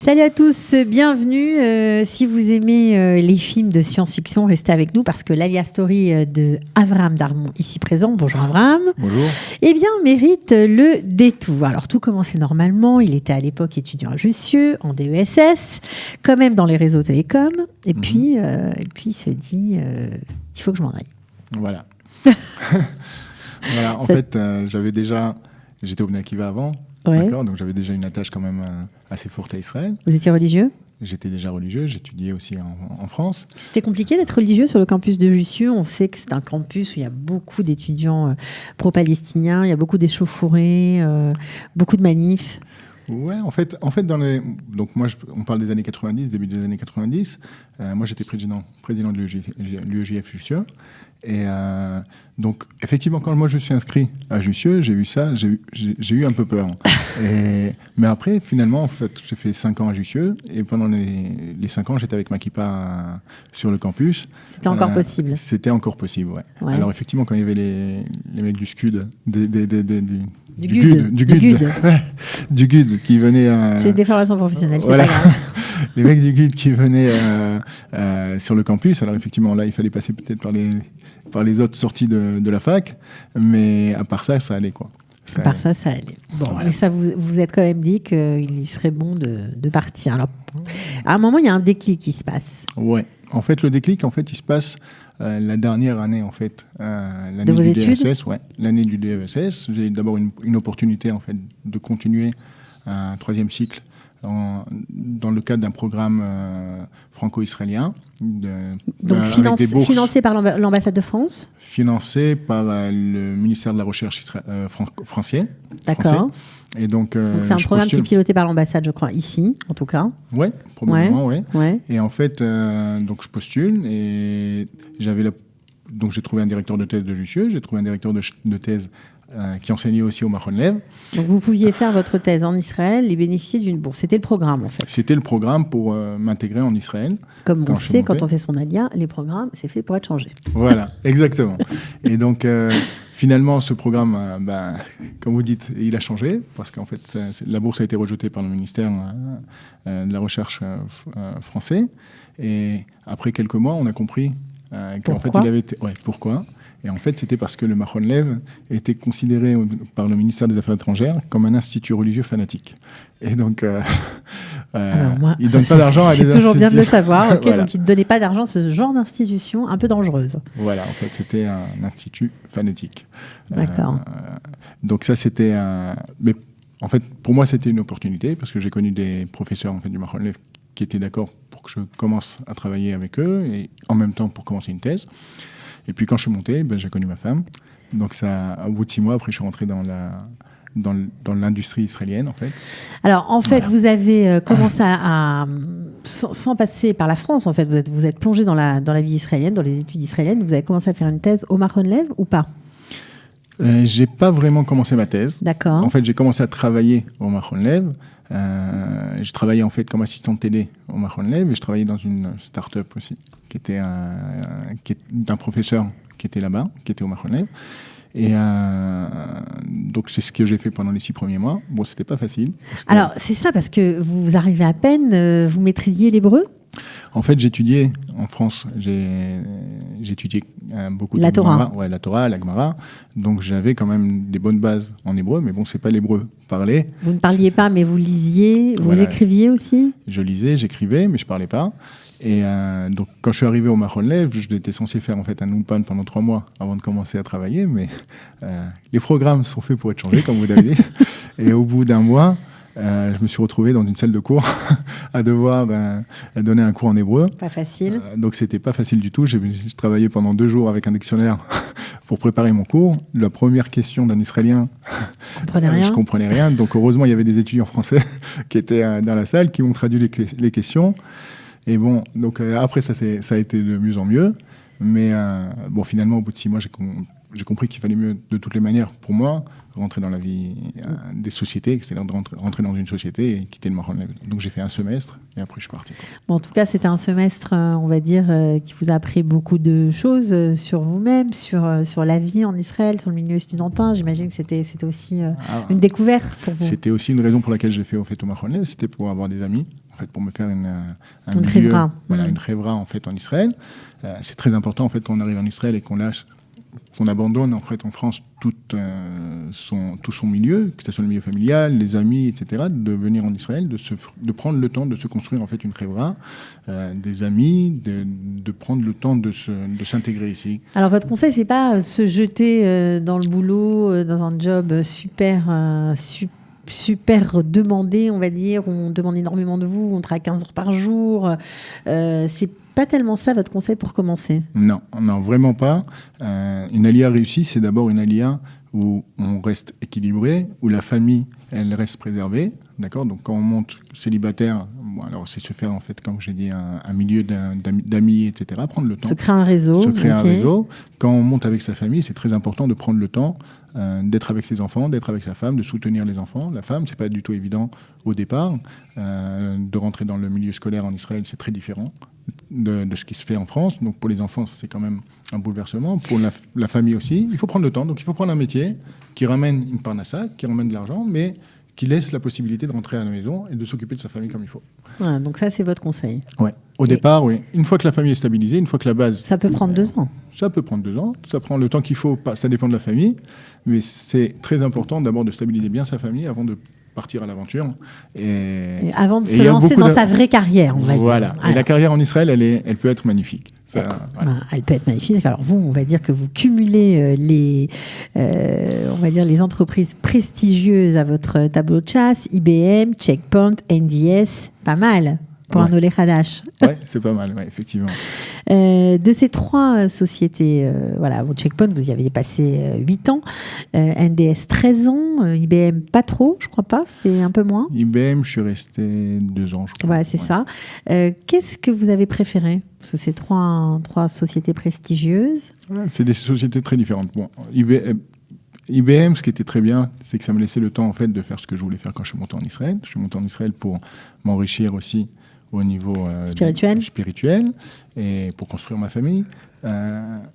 Salut à tous, bienvenue. Si vous aimez les films de science-fiction, restez avec nous parce que l'Alia Story de Avraham Darmon, ici présent, bonjour Avraham, bonjour. Eh bien, mérite le détour. Alors, tout commençait normalement. Il était à l'époque étudiant à Jussieu, en DESS, quand même dans les réseaux télécoms. Et puis, il se dit, il faut que je m'en aille. Voilà. Voilà. En fait, j'étais au Bnei Akiva avant. Ouais. D'accord, donc j'avais déjà une attache quand même assez forte à Israël. Vous étiez religieux ? J'étais déjà religieux, j'étudiais aussi en France. C'était compliqué d'être religieux sur le campus de Jussieu. On sait que c'est un campus où il y a beaucoup d'étudiants pro-palestiniens, il y a beaucoup d'échauffourées, beaucoup de manifs. Ouais, en fait donc moi, on parle des années 90, début des années 90. Moi, j'étais président de l'UEJF Jussieu. Et donc, effectivement, quand moi je suis inscrit à Jussieu, j'ai vu ça, j'ai eu un peu peur. Mais après, finalement, en fait, j'ai fait 5 ans à Jussieu. Et pendant les 5 ans, j'étais avec ma kippa sur le campus. C'était encore possible. C'était encore possible, ouais. Alors, effectivement, quand il y avait les mecs du SCUD, du GUD qui venaient... C'est une déformation professionnelle, c'est voilà. pas grave. Les mecs du GUD qui venaient sur le campus. Alors, effectivement, là, il fallait passer peut-être par les autres sorties de la fac. Mais à part ça allait, quoi. Ça allait. Bon, voilà. Mais ça, vous êtes quand même dit qu'il serait bon de partir. Alors, à un moment, il y a un déclic qui se passe. Ouais. En fait, le déclic, il se passe la dernière année, en fait. L'année de vos du études DESS, ouais. L'année du DESS. J'ai d'abord une opportunité, en fait, de continuer un 3e cycle dans le cadre d'un programme franco-israélien. Donc financé par l'ambassade de France ? Financé par le ministère de la Recherche français. D'accord. Et donc c'est un programme qui est piloté par l'ambassade, je crois, ici, en tout cas. Oui, probablement, oui. Ouais. Et en fait, donc je postule et donc j'ai trouvé un directeur de thèse de Jussieu, j'ai trouvé un directeur de thèse qui enseignait aussi au Machon Lev. Donc vous pouviez faire votre thèse en Israël et bénéficier d'une bourse. C'était le programme, en fait. C'était le programme pour m'intégrer en Israël. Comme on sait, quand on fait son alia, les programmes, c'est fait pour être changé. Voilà, exactement. Et donc, finalement, ce programme, comme vous dites, il a changé parce qu'en fait, la bourse a été rejetée par le ministère de la Recherche français. Et après quelques mois, on a compris qu'en fait, il avait été... Ouais, pourquoi ? Et en fait, c'était parce que le Machon Lev était considéré par le ministère des Affaires étrangères comme un institut religieux fanatique. Et donc, il ne donne pas d'argent à des institutions. C'est toujours bien de le savoir. Okay, voilà. Donc, il ne donnait pas d'argent à ce genre d'institution un peu dangereuse. Voilà, en fait, c'était un institut fanatique. D'accord. Donc ça, c'était Mais en fait, pour moi, c'était une opportunité parce que j'ai connu des professeurs en fait, du Machon Lev qui étaient d'accord pour que je commence à travailler avec eux et en même temps pour commencer une thèse. Et puis quand je suis monté, j'ai connu ma femme. Donc ça, au bout de 6 mois, après je suis rentré dans l'industrie israélienne en fait. Alors en fait, vous avez commencé sans passer par la France en fait, vous êtes plongé dans la vie israélienne, dans les études israéliennes. Vous avez commencé à faire une thèse au Machon Lev ou pas ? J'ai pas vraiment commencé ma thèse. D'accord. En fait, j'ai commencé à travailler au Machon Lev. Je travaillais en fait comme assistant télé au Machon Lev et je travaillais dans une start-up aussi qui était d'un professeur qui était là-bas, qui était au Machon Lev. Et donc c'est ce que j'ai fait pendant les 6 premiers mois. Bon, c'était pas facile. Alors c'est ça parce que vous arrivez à peine, vous maîtrisiez l'hébreu ? En fait, j'étudiais en France, j'étudiais beaucoup la Torah. Ouais, la Torah, la Gemara. Donc j'avais quand même des bonnes bases en hébreu, mais bon, c'est pas l'hébreu parlé. Vous ne parliez pas, mais vous lisiez, vous écriviez aussi ? Je lisais, j'écrivais, mais je parlais pas. Et donc quand je suis arrivé au Machon Lev, j'étais censé faire en fait un Ulpan pendant 3 mois avant de commencer à travailler, mais les programmes sont faits pour être changés, comme vous l'avez dit. Et au bout d'un mois, je me suis retrouvé dans une salle de cours à devoir donner un cours en hébreu. Pas facile. Donc c'était pas facile du tout. J'ai travaillé pendant 2 jours avec un dictionnaire pour préparer mon cours. La première question d'un Israélien, je comprenais rien. Donc heureusement il y avait des étudiants français qui étaient dans la salle qui m'ont traduit les questions. Et bon, donc après ça a été de mieux en mieux. Mais bon, finalement au bout de 6 mois j'ai compris qu'il fallait mieux de toutes les manières pour moi rentrer dans la vie des sociétés, c'est-à-dire de rentrer dans une société et quitter le Machon Lev. Donc j'ai fait un semestre et après je suis parti. Bon, en tout cas, c'était un semestre, on va dire, qui vous a appris beaucoup de choses sur vous-même, sur la vie en Israël, sur le milieu estudiantin. J'imagine que c'était aussi une découverte pour vous. C'était aussi une raison pour laquelle j'ai fait au Machon Lev, c'était pour avoir des amis. en fait, pour me faire une chevra. Voilà, une chevra en fait en Israël. C'est très important en fait quand on arrive en Israël et qu'on abandonne en fait en France tout son milieu, que ce soit le milieu familial, les amis, etc., de venir en Israël, de prendre le temps de se construire en fait une chevra, des amis, de prendre le temps de s'intégrer ici. Alors votre conseil, c'est pas se jeter dans le boulot, dans un job super demandé, on va dire, où on demande énormément de vous, on travaille 15 heures par jour. C'est pas tellement ça votre conseil pour commencer? Non, vraiment pas. Une alia réussie, c'est d'abord une alia où on reste équilibré, où la famille, elle reste préservée. D'accord ? Donc quand on monte célibataire, alors c'est se faire en fait, comme j'ai dit, un milieu d'amis, etc. Prendre le temps. Se créer un réseau. Un réseau. Quand on monte avec sa famille, c'est très important de prendre le temps d'être avec ses enfants, d'être avec sa femme, de soutenir les enfants. La femme, c'est pas du tout évident au départ. De rentrer dans le milieu scolaire en Israël, c'est très différent de ce qui se fait en France. Donc pour les enfants, c'est quand même un bouleversement. Pour la famille aussi, il faut prendre le temps. Donc il faut prendre un métier qui ramène une parnassa, qui ramène de l'argent, mais qui laisse la possibilité de rentrer à la maison et de s'occuper de sa famille comme il faut. Voilà, donc ça, c'est votre conseil. Ouais. Au départ, oui. Une fois que la famille est stabilisée, une fois que la base... Ça peut prendre 2 ans. Ça peut prendre 2 ans. Ça prend le temps qu'il faut. Ça dépend de la famille. Mais c'est très important d'abord de stabiliser bien sa famille avant de partir à l'aventure. Et avant de se lancer dans sa vraie carrière, on va dire. Voilà. Et la carrière en Israël, elle peut être magnifique. Voilà. Elle peut être magnifique. Alors vous, on va dire que vous cumulez on va dire les entreprises prestigieuses à votre tableau de chasse, IBM, Checkpoint, NDS, pas mal pour un Olé Hadash. Oui, c'est pas mal, effectivement. De ces 3 sociétés, au Checkpoint, vous y avez passé 8 ans, NDS 13 ans, IBM pas trop, je crois pas, c'était un peu moins. IBM, je suis resté 2 ans, je crois. Voilà, c'est ça. Qu'est-ce que vous avez préféré? Parce que ces 3 sociétés prestigieuses. C'est des sociétés très différentes. Bon, IBM, ce qui était très bien, c'est que ça me laissait le temps en fait de faire ce que je voulais faire quand je suis monté en Israël. Je suis monté en Israël pour m'enrichir aussi au niveau spirituel et pour construire ma famille.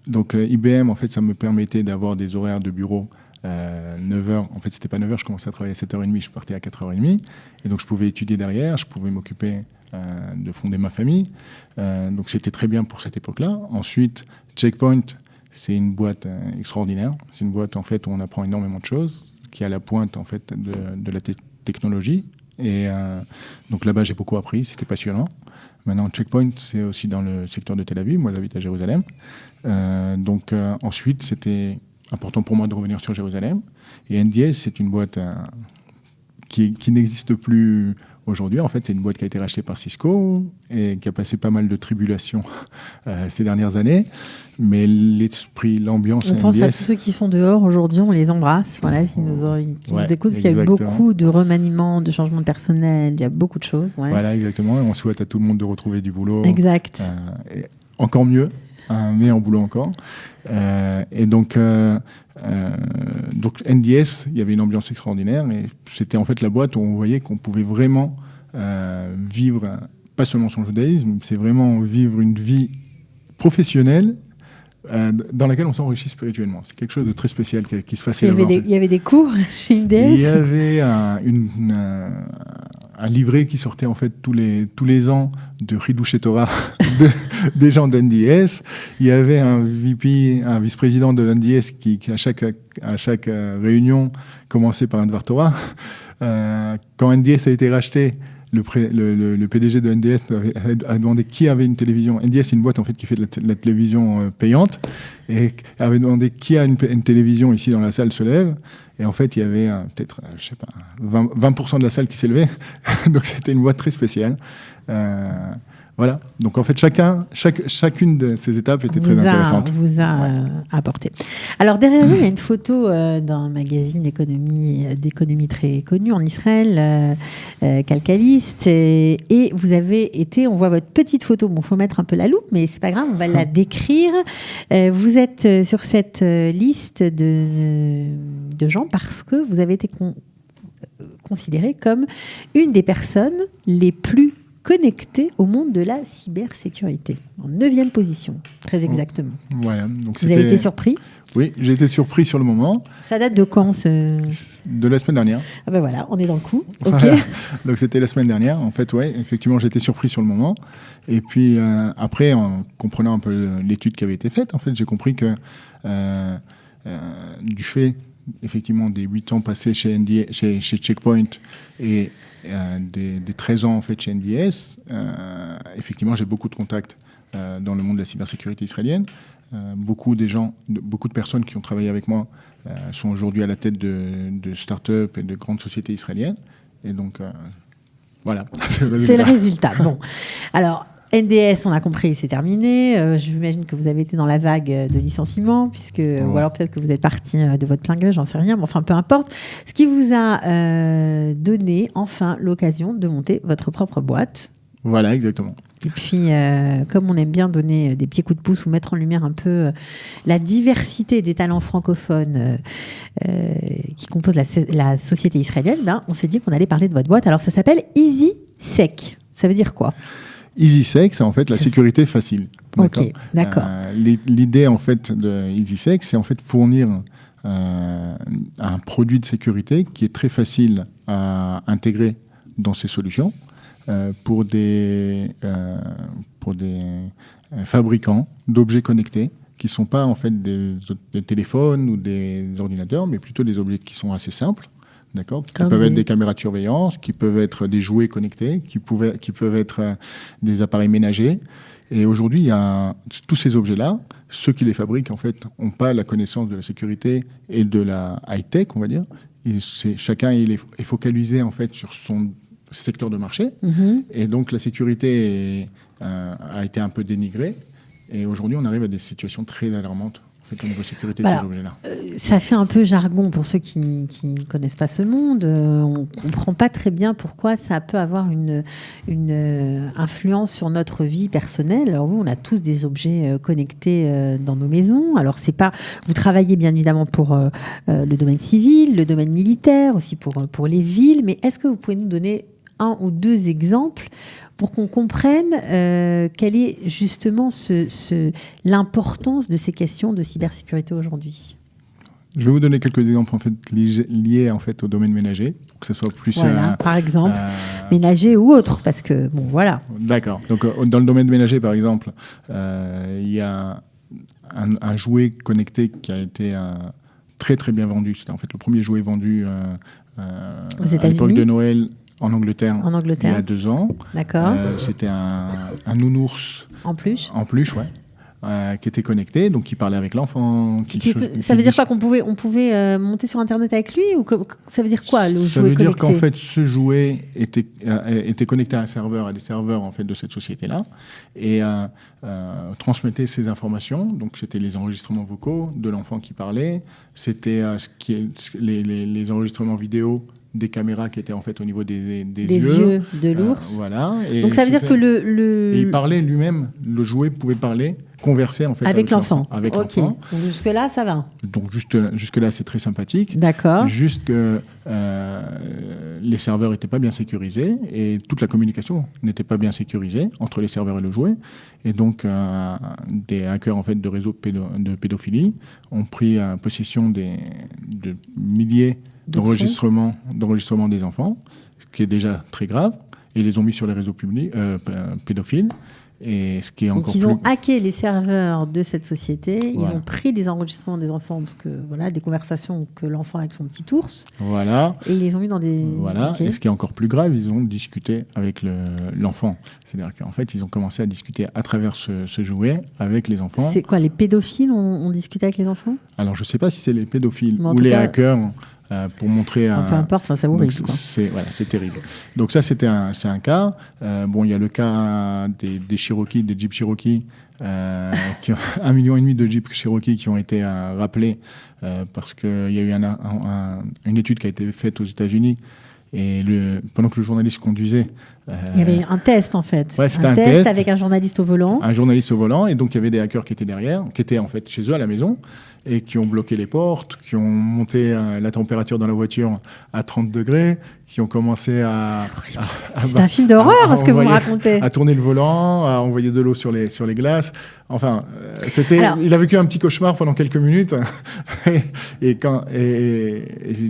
Donc IBM, en fait, ça me permettait d'avoir des horaires de bureau 9h. En fait, c'était pas 9h, je commençais à travailler à 7h30, je partais à 4h30. Et donc, je pouvais étudier derrière, je pouvais m'occuper de fonder ma famille. Donc, c'était très bien pour cette époque-là. Ensuite, Checkpoint, c'est une boîte extraordinaire. C'est une boîte, en fait, où on apprend énormément de choses, qui est à la pointe, en fait, de la technologie. Et donc là-bas, j'ai beaucoup appris, c'était passionnant. Maintenant, Checkpoint, c'est aussi dans le secteur de Tel Aviv. Moi, j'habite à Jérusalem. Donc ensuite, c'était important pour moi de revenir sur Jérusalem. Et NDS, c'est une boîte qui n'existe plus aujourd'hui. En fait, c'est une boîte qui a été rachetée par Cisco et qui a passé pas mal de tribulations ces dernières années. Mais l'esprit, l'ambiance... On pense à tous ceux qui sont dehors aujourd'hui, on les embrasse. Voilà, s'ils nous écoutent, parce qu'il y a eu beaucoup de remaniements, de changements de personnel, il y a beaucoup de choses. Ouais. Voilà, exactement. Et on souhaite à tout le monde de retrouver du boulot. Exact. Et encore mieux, un meilleur boulot encore. Et donc NDS, il y avait une ambiance extraordinaire. Et c'était en fait la boîte où on voyait qu'on pouvait vraiment vivre, pas seulement son judaïsme, c'est vraiment vivre une vie professionnelle dans laquelle on s'enrichit spirituellement. C'est quelque chose de très spécial qui se passait là-bas. Il y avait des cours chez NDS. Il y avait un livret qui sortait en fait tous les ans de Hidush Torah des gens d'NDS. Il y avait un VP, un vice-président de NDS qui à chaque réunion commençait par un Dvar Torah. Quand NDS a été racheté, le PDG de NDS a demandé qui avait une télévision. NDS, c'est une boîte en fait qui fait de la télévision payante, et avait demandé qui a une télévision ici dans la salle se lève. Et en fait, il y avait peut-être, 20% de la salle qui s'est levée. Donc c'était une boîte très spéciale. Voilà. Donc en fait, chacune de ces étapes était très intéressante. Vous a apporté. Alors derrière vous, il y a une photo d'un magazine d'économie très connu en Israël, Calcaliste, et vous avez été, on voit votre petite photo. Bon, faut mettre un peu la loupe, mais c'est pas grave, on va la décrire. Vous êtes sur cette liste de gens parce que vous avez été considéré comme une des personnes les plus connecté au monde de la cybersécurité. En 9e position, très exactement. Voilà. Donc vous avez été surpris ? Oui, j'ai été surpris sur le moment. Ça date de quand De la semaine dernière. Ah ben voilà, on est dans le coup. Ok. Voilà. Donc c'était la semaine dernière. En fait, ouais, effectivement, j'ai été surpris sur le moment. Et puis après, en comprenant un peu l'étude qui avait été faite, en fait, j'ai compris que du fait effectivement des 8 ans passés chez Checkpoint et des 13 ans en fait chez NDS, effectivement, j'ai beaucoup de contacts dans le monde de la cybersécurité israélienne. Beaucoup de personnes qui ont travaillé avec moi sont aujourd'hui à la tête de start-up et de grandes sociétés israéliennes. Et donc, voilà. C'est le résultat. Bon. Alors, NDS, on a compris, c'est terminé. J'imagine que vous avez été dans la vague de licenciement, ou alors peut-être que vous êtes parti de votre plein gré, j'en sais rien, mais enfin, peu importe. Ce qui vous a donné enfin l'occasion de monter votre propre boîte. Voilà, exactement. Et puis, comme on aime bien donner des petits coups de pouce ou mettre en lumière un peu la diversité des talents francophones qui composent la société israélienne, on s'est dit qu'on allait parler de votre boîte. Alors, ça s'appelle EasySec. Ça veut dire quoi ? EasySec, c'est en fait la sécurité facile. D'accord. Ok, d'accord. L'idée en fait de EasySec, c'est en fait fournir un produit de sécurité qui est très facile à intégrer dans ces solutions pour des fabricants d'objets connectés qui ne sont pas en fait des téléphones ou des ordinateurs, mais plutôt des objets qui sont assez simples. D'accord, qui peuvent être des caméras de surveillance, qui peuvent être des jouets connectés, qui peuvent être des appareils ménagers. Et aujourd'hui, il y a tous ces objets-là. Ceux qui les fabriquent, en fait, n'ont pas la connaissance de la sécurité et de la high-tech, on va dire. Chacun est focalisé, en fait, sur son secteur de marché. Mm-hmm. Et donc, la sécurité a été un peu dénigrée. Et aujourd'hui, on arrive à des situations très alarmantes. Au niveau sécurité, voilà. Ça fait un peu jargon pour ceux qui ne connaissent pas ce monde. On ne comprend pas très bien pourquoi ça peut avoir une influence sur notre vie personnelle. Alors, on a tous des objets connectés dans nos maisons. Alors, c'est pas. Vous travaillez bien évidemment pour le domaine civil, le domaine militaire, aussi pour les villes. Mais est-ce que vous pouvez nous donner un ou deux exemples pour qu'on comprenne quelle est justement l'importance de ces questions de cybersécurité aujourd'hui. Je vais vous donner quelques exemples en fait, liés en fait, au domaine ménager, pour que ce soit plus... Voilà, par exemple, ménager ou autre, parce que, bon, voilà. D'accord. Donc, dans le domaine ménager, par exemple, il y a un jouet connecté qui a été très, très bien vendu. C'était en fait le premier jouet vendu aux États-Unis, à l'époque de Noël, en Angleterre, il y a 2 ans. D'accord. C'était un nounours. En plus, ouais. Qui était connecté, donc qui parlait avec l'enfant. Ça veut dire quoi, qu'on pouvait monter sur Internet avec lui, ou ça veut dire quoi, le jouet connecté ? Ça veut dire qu'en fait, ce jouet était connecté à des serveurs en fait, de cette société-là, et transmettait ces informations. Donc, c'était les enregistrements vocaux de l'enfant qui parlait, c'était les enregistrements vidéo des caméras qui étaient en fait au niveau des yeux de l'ours. Voilà. Et donc ça veut dire que Et il parlait lui-même, le jouet pouvait parler, converser en fait avec l'enfant. Avec okay. l'enfant. Donc jusque-là, ça va. Donc jusque-là, c'est très sympathique. D'accord. Juste que les serveurs n'étaient pas bien sécurisés et toute la communication n'était pas bien sécurisée entre les serveurs et le jouet. Et donc, des hackers en fait, de réseaux de pédophilie ont pris possession de milliers d'enregistrements des enfants, ce qui est déjà très grave, et les ont mis sur les réseaux pédophiles. Et ce qui est encore ils ont hacké les serveurs de cette société, voilà. Ils ont pris les enregistrements des enfants, parce que voilà, des conversations que l'enfant a avec son petit ours, voilà. Et ils les ont mis dans des... Voilà, okay. Et ce qui est encore plus grave, ils ont discuté avec l'enfant. C'est-à-dire qu'en fait, ils ont commencé à discuter à travers ce jouet avec les enfants. C'est quoi, les pédophiles ont discuté avec les enfants ? Alors, je ne sais pas si c'est les pédophiles ou les hackers... pour montrer peu importe, ça vous risque. C'est terrible. Donc ça, c'est un cas. Bon, il y a le cas des Cherokee, des Jeep Cherokee, 1,5 million de Jeep Cherokee qui ont été rappelés parce qu'il y a eu une étude qui a été faite aux États-Unis. Et pendant que le journaliste conduisait... il y avait un test, en fait. Ouais, c'était un test avec un journaliste au volant. Un journaliste au volant. Et donc, il y avait des hackers qui étaient derrière, qui étaient en fait chez eux à la maison. et qui ont bloqué les portes, qui ont monté la température dans la voiture à 30 degrés, qui ont commencé c'est un film d'horreur, ce que vous me racontez. À tourner le volant, à envoyer de l'eau sur les glaces. Enfin, il a vécu un petit cauchemar pendant quelques minutes. et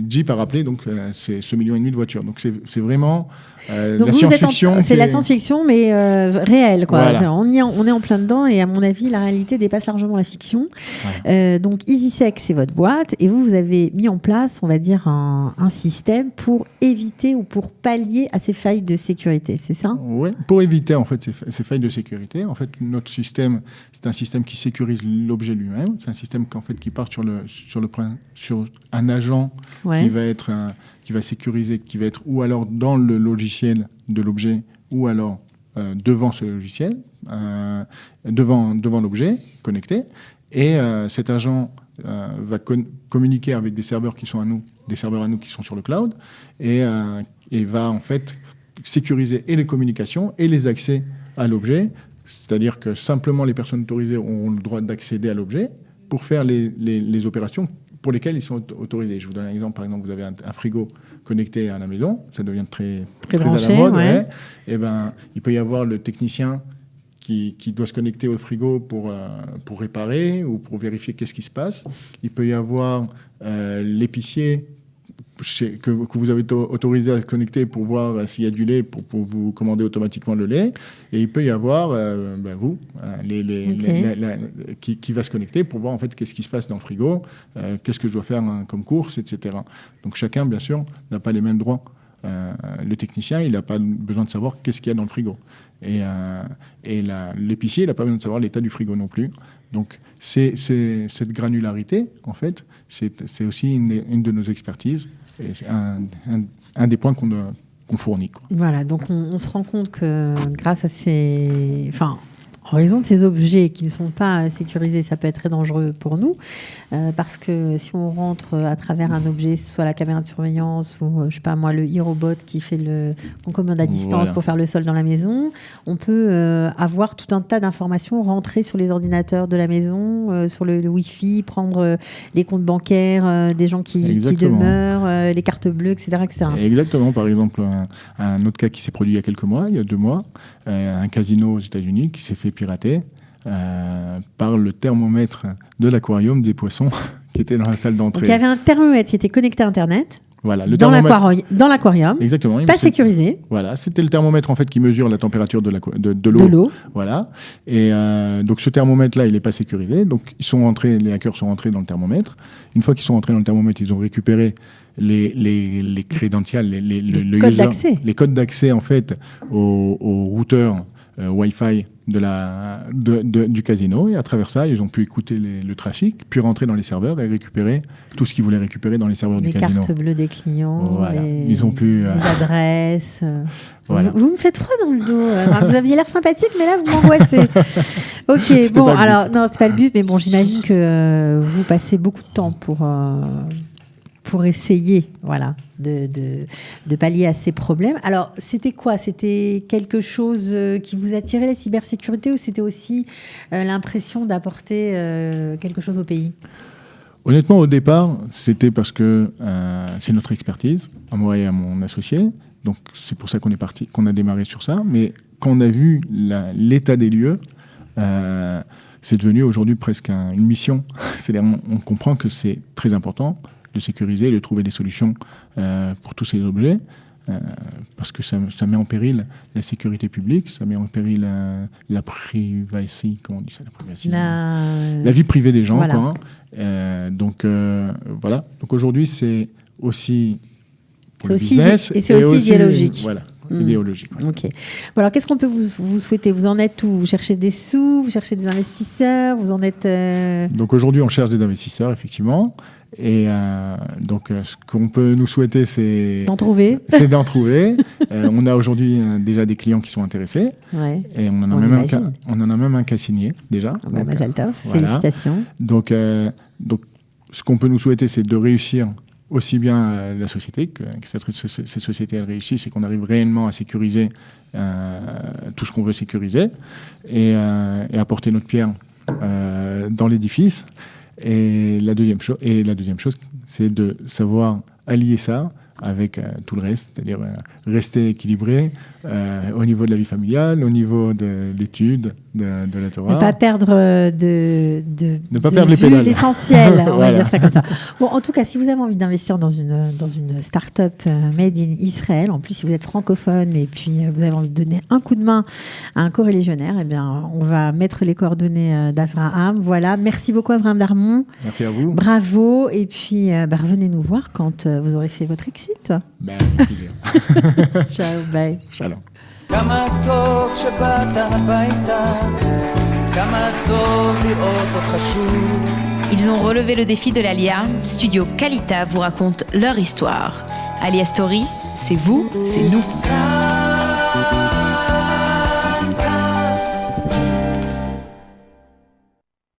Jeep a rappelé, donc, c'est ce 1,5 million de voitures. Donc, c'est vraiment la science-fiction. C'est la science-fiction, mais réelle, quoi. Voilà. On est en plein dedans, et à mon avis, la réalité dépasse largement la fiction. Voilà. Donc, EasySec, c'est votre boîte, et vous avez mis en place, on va dire, un système pour éviter ou pour pallier à ces failles de sécurité, c'est ça ? Oui, pour éviter en fait ces failles de sécurité. En fait, notre système, c'est un système qui sécurise l'objet lui-même. C'est un système qui part sur un agent qui va sécuriser, qui va être ou alors dans le logiciel de l'objet, ou alors devant ce logiciel, devant l'objet connecté. Et cet agent va communiquer avec des serveurs qui sont à nous, qui sont sur le cloud, et va en fait sécuriser et les communications et les accès à l'objet. C'est-à-dire que simplement les personnes autorisées auront le droit d'accéder à l'objet pour faire les opérations pour lesquelles ils sont autorisés. Je vous donne un exemple. Par exemple, vous avez un frigo connecté à la maison, ça devient très branché, à la mode. Ouais. Et ben, il peut y avoir le technicien qui doit se connecter au frigo pour réparer ou pour vérifier qu'est-ce qui se passe. Il peut y avoir l'épicier que vous avez autorisé à se connecter pour voir s'il y a du lait, pour vous commander automatiquement le lait. Et il peut y avoir vous, qui va se connecter pour voir en fait qu'est-ce qui se passe dans le frigo, qu'est-ce que je dois faire comme course, etc. Donc chacun, bien sûr, n'a pas les mêmes droits. Le technicien, il n'a pas besoin de savoir qu'est-ce qu'il y a dans le frigo. Et l'épicier, il n'a pas besoin de savoir l'état du frigo non plus. Donc, cette granularité, en fait, c'est aussi une de nos expertises. Et c'est un des points qu'on fournit, quoi. Voilà, donc on se rend compte que grâce à ces... Enfin, en raison de ces objets qui ne sont pas sécurisés, ça peut être très dangereux pour nous, parce que si on rentre à travers un objet, soit la caméra de surveillance ou, je sais pas moi, le e-robot qu'on commande à distance pour faire le sol dans la maison, on peut avoir tout un tas d'informations rentrées sur les ordinateurs de la maison, sur le Wi-Fi, prendre les comptes bancaires des gens qui demeurent, les cartes bleues, etc., etc. Exactement. Par exemple, un autre cas qui s'est produit il y a 2 mois, un casino aux États-Unis qui s'est fait pirater par le thermomètre de l'aquarium des poissons qui était dans la salle d'entrée. Donc il y avait un thermomètre qui était connecté à Internet. Voilà, dans l'aquarium. Exactement. Pas sécurisé. Voilà, c'était le thermomètre en fait qui mesure la température de l'eau. Voilà. Et donc ce thermomètre-là, il n'est pas sécurisé. Donc les hackers sont rentrés dans le thermomètre. Une fois qu'ils sont rentrés dans le thermomètre, ils ont récupéré les crédentials, les codes d'accès en fait au routeur Wi-Fi du casino, et à travers ça, ils ont pu écouter le trafic, puis rentrer dans les serveurs et récupérer tout ce qu'ils voulaient récupérer dans les serveurs du casino. Les cartes bleues des clients, voilà. Ils ont pu, les adresses. Voilà. Vous me faites froid dans le dos. Vous aviez l'air sympathique, mais là, vous m'angoissez. Ok, bon, alors, non, c'est pas le but, mais bon, j'imagine que vous passez beaucoup de temps pour essayer, voilà, de pallier à ces problèmes. Alors, c'était quoi ? C'était quelque chose qui vous attirait, la cybersécurité, ou c'était aussi l'impression d'apporter quelque chose au pays ? Honnêtement, au départ, c'était parce que c'est notre expertise, à moi et à mon associé. Donc, c'est pour ça qu'on a démarré sur ça. Mais quand on a vu l'état des lieux, c'est devenu aujourd'hui presque une mission. C'est-à-dire, on comprend que c'est très important de sécuriser, de trouver des solutions pour tous ces objets, parce que ça met en péril la sécurité publique, ça met en péril la privacy, comment on dit ça, la vie privée des gens, voilà. Quoi. Donc voilà. Donc aujourd'hui, c'est aussi pour le business, et c'est aussi idéologique. Voilà. Idéologique. Ouais. Ok. Bon, alors, qu'est-ce qu'on peut vous souhaiter ? Vous en êtes où ? Vous cherchez des sous ? Vous cherchez des investisseurs ? Vous en êtes Donc aujourd'hui, on cherche des investisseurs, effectivement. Et donc, ce qu'on peut nous souhaiter, c'est d'en trouver. On a aujourd'hui déjà des clients qui sont intéressés. Ouais. Et on en a même un cas signé déjà. Voilà. Félicitations. Donc, ce qu'on peut nous souhaiter, c'est de réussir aussi bien la société, que cette société elle réussisse et qu'on arrive réellement à sécuriser tout ce qu'on veut sécuriser et apporter notre pierre dans l'édifice. Et la deuxième chose, c'est de savoir allier ça avec tout le reste, c'est-à-dire rester équilibré au niveau de la vie familiale, au niveau de l'étude de la Torah. Ne pas perdre ne pas perdre les pédales. L'essentiel, on va dire ça comme ça. Bon, en tout cas, si vous avez envie d'investir dans une start-up made in Israël, en plus si vous êtes francophone et puis vous avez envie de donner un coup de main à un co-religionnaire, eh bien, on va mettre les coordonnées d'Avraham. Voilà, merci beaucoup Avraham Darmon. Merci à vous. Bravo, et puis revenez nous voir quand vous aurez fait votre exit. Avec plaisir. Ciao, bye. Shalom. כמה טוב שבאת הביתה, כמה טוב לראות אותך שוב. Ils ont relevé le défi de l'Alia. Studio Kalita vous raconte leur histoire. Alia Story, c'est vous, c'est nous.